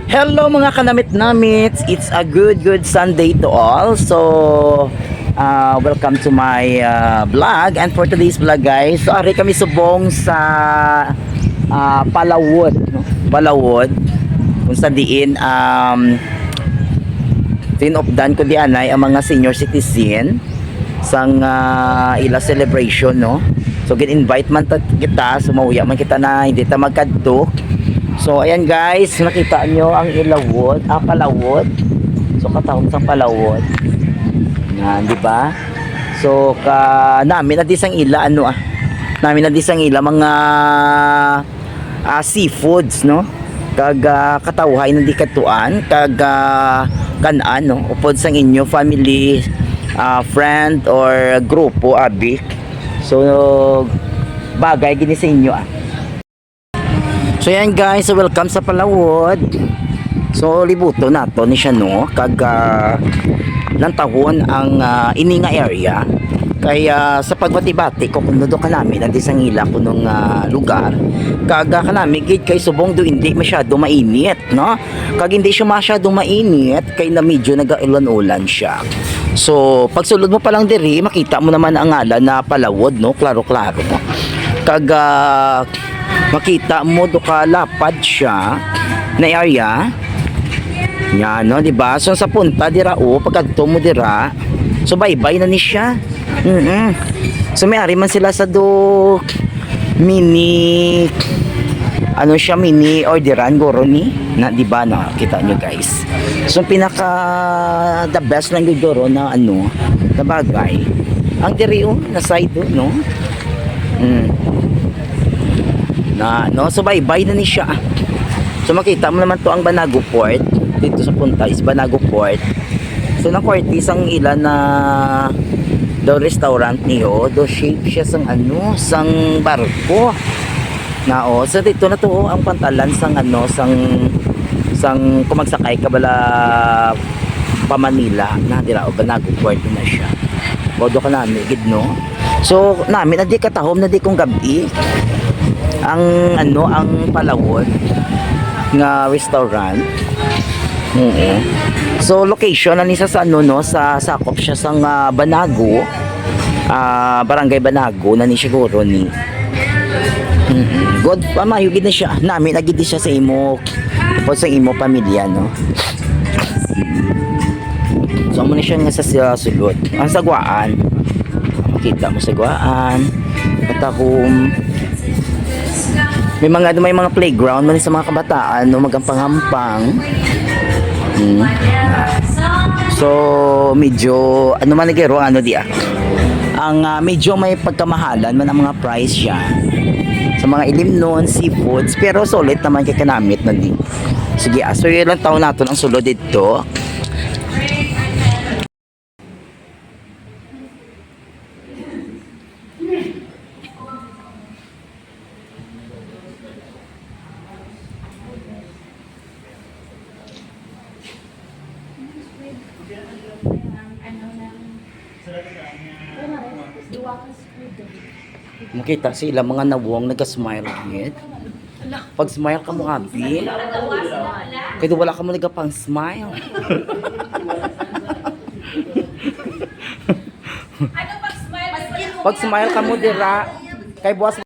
Hello mga kanamit-namits, it's a good Sunday to all. So welcome to my vlog. And for today's vlog guys, so ari kami subong sa Palawod, no? Palawod kung sa diin tinopdan ko di anay ang mga senior citizen sang ila celebration, no? So gin-invite man kita, sumauya man kita na hindi ta magkadto. So ayan guys, nakita nyo ang ilawod, Palawod. So katawag sa Palawod. Yan, di ba? So namin na disang ila namin na disang ila mga seafoods, no? Kag katawhay na di katuan, kag kanan, no? Upod sang inyo family, friend or grupo abik. So bagay gini sa inyo So yan guys, so welcome sa Palawod. So libuto nato ni siya, no, kag nantahon ang ininga area. Kaya sa pagbati-bati ko kuno do kanami nanti sang ila kunong lugar. Kag kanami gid kay subong do hindi masyado mainit, no? Kag hindi siya masyado mainit kay na medyo nagaulan-ulan siya. So pagsulod mo pa lang diri, makita mo naman ang ngalan na Palawod, no? Klaro-klaro. Kag makita mo do ka lapad siya na area. Yan, no, di ba? So sa punta dira pagkadto mo dira, so bye-bye na ni siya. So may ari man sila sa do mini siya, mini orderan goro ni na, di ba, na kita nyo guys. So pinaka the best lang goro na na bagay ang diri na side do, no? So bye-bye na ni siya. So makita mo naman to ang Banago Port dito sa punta is Banago Port. So na Cortis ang ilan na do restaurant niyo, do shape siya sang sang barko na so dito na to ang pantalan sang sang kumagsakay ka bala pa Manila na dira Banago Port na siya. Bodo ka namin gid, no? So namin na di katahom na di kong gabi ang ang Palawod nga restaurant. So location ani sa no, sa sakop siya sang Banago, Barangay Banago na ni siguro ni. God pamayo gid na siya. Namin agid siya sa imo po sa imo pamilya, no. So mo ni siya nga sa sulod. Ang sagwaan. Makita mo sagwaan. Patahom. May mga playground man sa mga kabataan, no, magampang-hampang. So medyo man nagero dia. Ang medyo may pagkamahalan man ang mga price siya sa mga ilimnon, seafoods, pero solid naman kay kanamit na di. Sige, so ilang taon nato ang sulod dito. Makita sila mga nawong nag-smile gid. Pag smile ka mo abi, kaya wala ka mo nagapang smile. Pag smile ka mo dira kay buwas